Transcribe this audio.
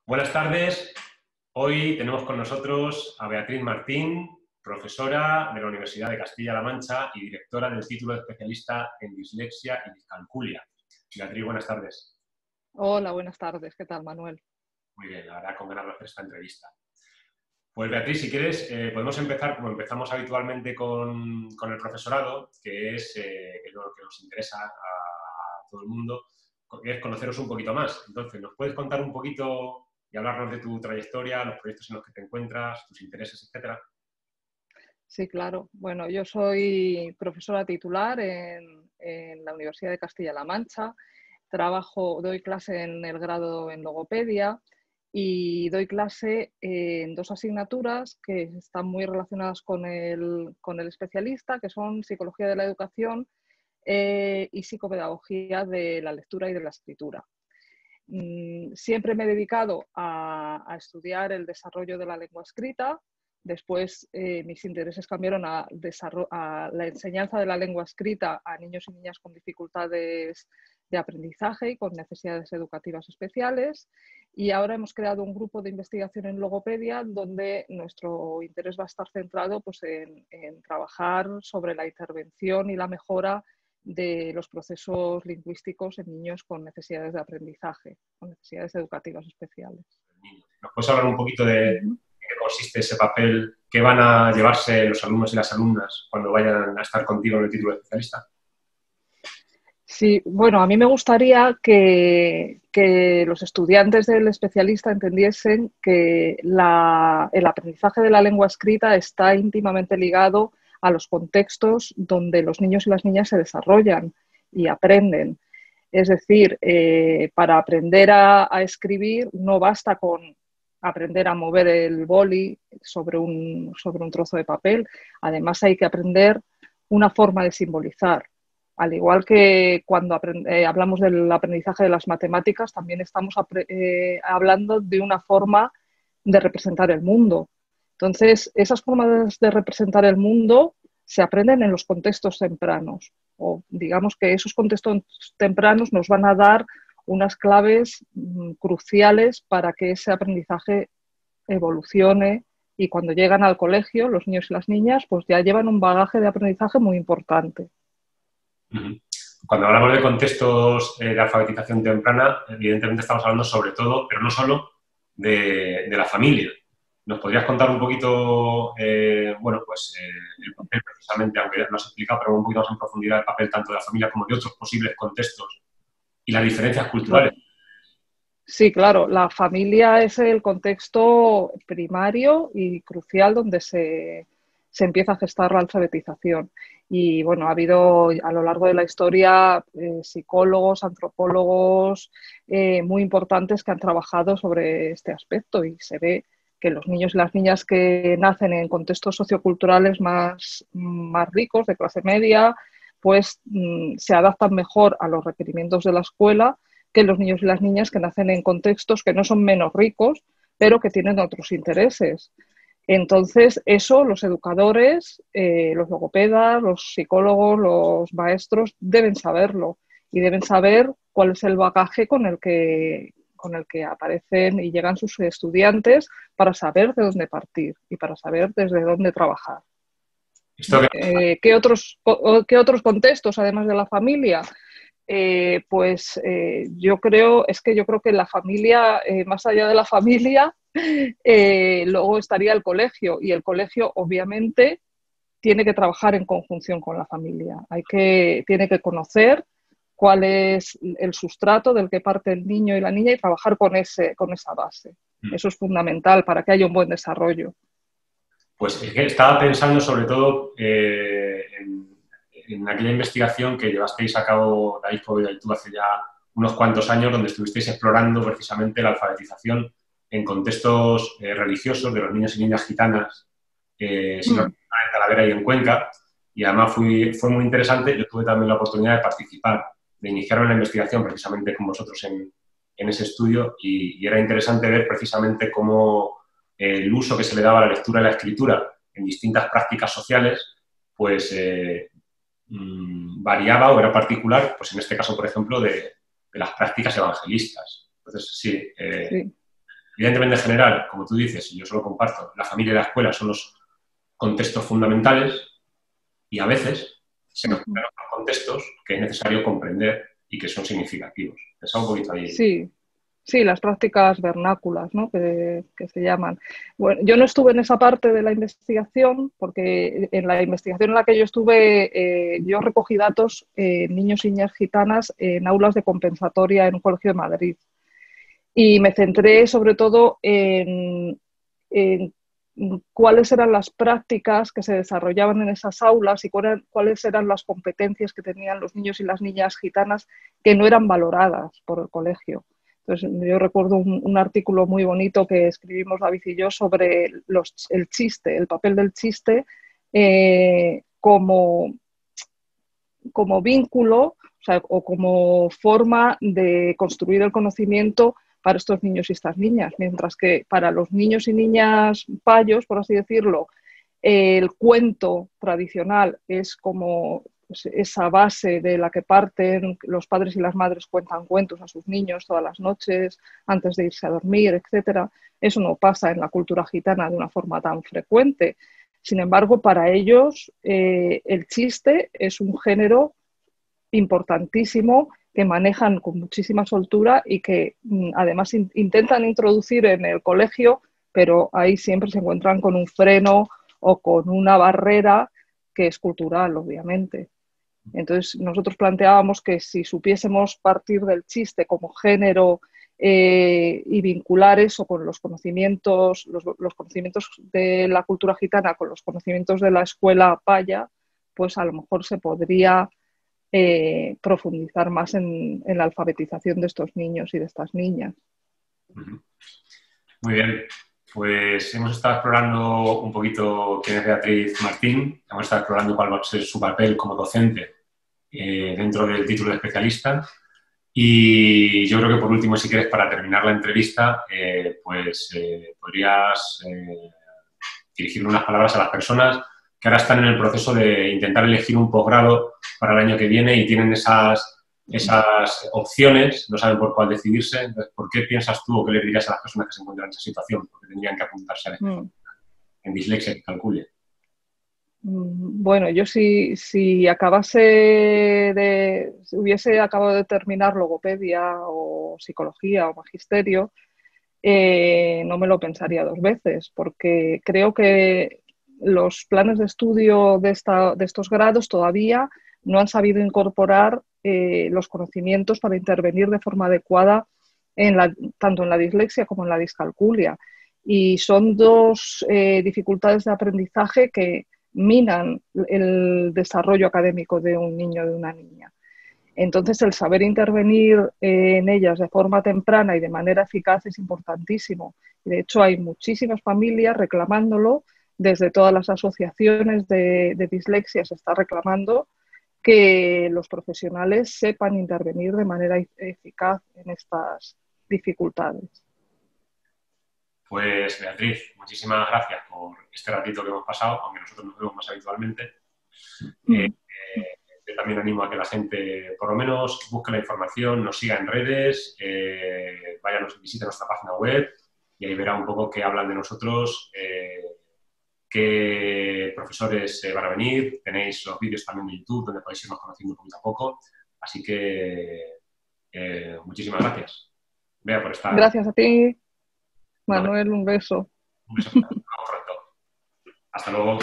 Buenas tardes. Hoy tenemos con nosotros a Beatriz Martín, profesora de la Universidad de Castilla-La Mancha y directora del título de especialista en dislexia y discalculia. Beatriz, buenas tardes. Hola, buenas tardes. ¿Qué tal, Manuel? Muy bien, la verdad, con ganas de hacer esta entrevista. Pues Beatriz, si quieres, podemos empezar como empezamos habitualmente con el profesorado, que es lo que nos interesa a todo el mundo, que es conoceros un poquito más. Entonces, ¿nos puedes contar un poquito y hablarnos de tu trayectoria, los proyectos en los que te encuentras, tus intereses, etcétera? Sí, claro. Bueno, yo soy profesora titular en la Universidad de Castilla-La Mancha. Doy clase en el grado en logopedia y doy clase en dos asignaturas que están muy relacionadas con el especialista, que son Psicología de la Educación y Psicopedagogía de la Lectura y de la Escritura. Siempre me he dedicado a estudiar el desarrollo de la lengua escrita. Después mis intereses cambiaron a la enseñanza de la lengua escrita a niños y niñas con dificultades de aprendizaje y con necesidades educativas especiales. Y ahora hemos creado un grupo de investigación en logopedia donde nuestro interés va a estar centrado pues, en trabajar sobre la intervención y la mejora de los procesos lingüísticos en niños con necesidades de aprendizaje, con necesidades educativas especiales. ¿Nos puedes hablar un poquito de qué consiste ese papel que van a llevarse los alumnos y las alumnas cuando vayan a estar contigo en el título de especialista? Sí, bueno, a mí me gustaría que los estudiantes del especialista entendiesen que el aprendizaje de la lengua escrita está íntimamente ligado a los contextos donde los niños y las niñas se desarrollan y aprenden. Es decir, para aprender a escribir no basta con aprender a mover el boli sobre un trozo de papel. Además hay que aprender una forma de simbolizar. Al igual que cuando hablamos del aprendizaje de las matemáticas, también estamos hablando de una forma de representar el mundo. Entonces, esas formas de representar el mundo se aprenden en los contextos tempranos, o digamos que esos contextos tempranos nos van a dar unas claves cruciales para que ese aprendizaje evolucione y cuando llegan al colegio, los niños y las niñas, pues ya llevan un bagaje de aprendizaje muy importante. Cuando hablamos de contextos de alfabetización temprana, evidentemente estamos hablando sobre todo, pero no solo, de la familia. ¿Nos podrías contar un poquito, el papel precisamente, aunque no has explicado, pero un poquito más en profundidad el papel tanto de la familia como de otros posibles contextos y las diferencias culturales? Sí, claro, la familia es el contexto primario y crucial donde se empieza a gestar la alfabetización. Y bueno, ha habido a lo largo de la historia psicólogos, antropólogos muy importantes que han trabajado sobre este aspecto y se ve que los niños y las niñas que nacen en contextos socioculturales más ricos, de clase media, pues se adaptan mejor a los requerimientos de la escuela que los niños y las niñas que nacen en contextos que no son menos ricos, pero que tienen otros intereses. Entonces, eso los educadores, los logopedas, los psicólogos, los maestros deben saberlo y deben saber cuál es el bagaje con el que aparecen y llegan sus estudiantes para saber de dónde partir y para saber desde dónde trabajar. ¿Qué otros contextos, además de la familia? Yo creo que la familia, más allá de la familia, luego estaría el colegio y el colegio obviamente tiene que trabajar en conjunción con la familia. Tiene que conocer cuál es el sustrato del que parte el niño y la niña y trabajar con esa base. Eso es fundamental para que haya un buen desarrollo. Pues es que estaba pensando sobre todo en aquella investigación que llevasteis a cabo, David Poveda y tú, hace ya unos cuantos años, donde estuvisteis explorando precisamente la alfabetización en contextos religiosos de los niños y niñas gitanas, si no recuerdo, en Talavera y en Cuenca, y además fue muy interesante. Yo tuve también la oportunidad de participar, de iniciar una investigación precisamente con vosotros en ese estudio, y era interesante ver precisamente cómo el uso que se le daba a la lectura y la escritura en distintas prácticas sociales, pues variaba o era particular, pues en este caso, por ejemplo, de las prácticas evangelistas. Entonces, sí, Sí. Evidentemente, en general, como tú dices, y yo solo comparto, la familia y la escuela son los contextos fundamentales y a veces se nos crean otros contextos que es necesario comprender y que son significativos. Pensaba un poquito ahí. Sí, sí, las prácticas vernáculas, ¿no? Que se llaman. Bueno, yo no estuve en esa parte de la investigación porque en la investigación en la que yo estuve, yo recogí datos niños y niñas gitanas en aulas de compensatoria en un colegio de Madrid. Y me centré sobre todo en cuáles eran las prácticas que se desarrollaban en esas aulas y cuáles eran las competencias que tenían los niños y las niñas gitanas que no eran valoradas por el colegio. Entonces, yo recuerdo un artículo muy bonito que escribimos David y yo sobre el chiste, el papel del chiste como vínculo, o sea, o como forma de construir el conocimiento para estos niños y estas niñas, mientras que para los niños y niñas payos, por así decirlo, el cuento tradicional es como esa base de la que parten, los padres y las madres cuentan cuentos a sus niños todas las noches antes de irse a dormir, etcétera. Eso no pasa en la cultura gitana de una forma tan frecuente. Sin embargo, para ellos el chiste es un género importantísimo que manejan con muchísima soltura y que además intentan introducir en el colegio, pero ahí siempre se encuentran con un freno o con una barrera que es cultural, obviamente. Entonces, nosotros planteábamos que si supiésemos partir del chiste como género y vincular eso con los conocimientos de la cultura gitana, con los conocimientos de la escuela paya, pues a lo mejor se podría profundizar más en la alfabetización de estos niños y de estas niñas. Muy bien, pues hemos estado explorando un poquito quién es Beatriz Martín, hemos estado explorando cuál va a ser su papel como docente dentro del título de especialista y yo creo que por último, si quieres, para terminar la entrevista, podrías dirigir unas palabras a las personas que ahora están en el proceso de intentar elegir un posgrado para el año que viene y tienen esas opciones, no saben por cuál decidirse. Entonces, ¿por qué piensas tú o qué le dirías a las personas que se encuentran en esa situación? Porque tendrían que apuntarse en dislexia y calculia. Bueno, yo si hubiese acabado de terminar logopedia o psicología o magisterio, no me lo pensaría dos veces, porque creo que los planes de estudio de estos grados todavía no han sabido incorporar los conocimientos para intervenir de forma adecuada tanto en la dislexia como en la discalculia. Y son dos dificultades de aprendizaje que minan el desarrollo académico de un niño o de una niña. Entonces, el saber intervenir en ellas de forma temprana y de manera eficaz es importantísimo. De hecho, hay muchísimas familias reclamándolo, desde todas las asociaciones de dislexia se está reclamando que los profesionales sepan intervenir de manera eficaz en estas dificultades. Pues Beatriz, muchísimas gracias por este ratito que hemos pasado, aunque nosotros nos vemos más habitualmente. Yo también animo a que la gente, por lo menos, busque la información, nos siga en redes, visite nuestra página web y ahí verá un poco qué hablan de nosotros, qué profesores van a venir. Tenéis los vídeos también de YouTube donde podéis irnos conociendo poquito a poco. Así que muchísimas gracias, Bea, por estar. Gracias a ti, Manuel, un beso. Un beso. Hasta pronto. Hasta luego.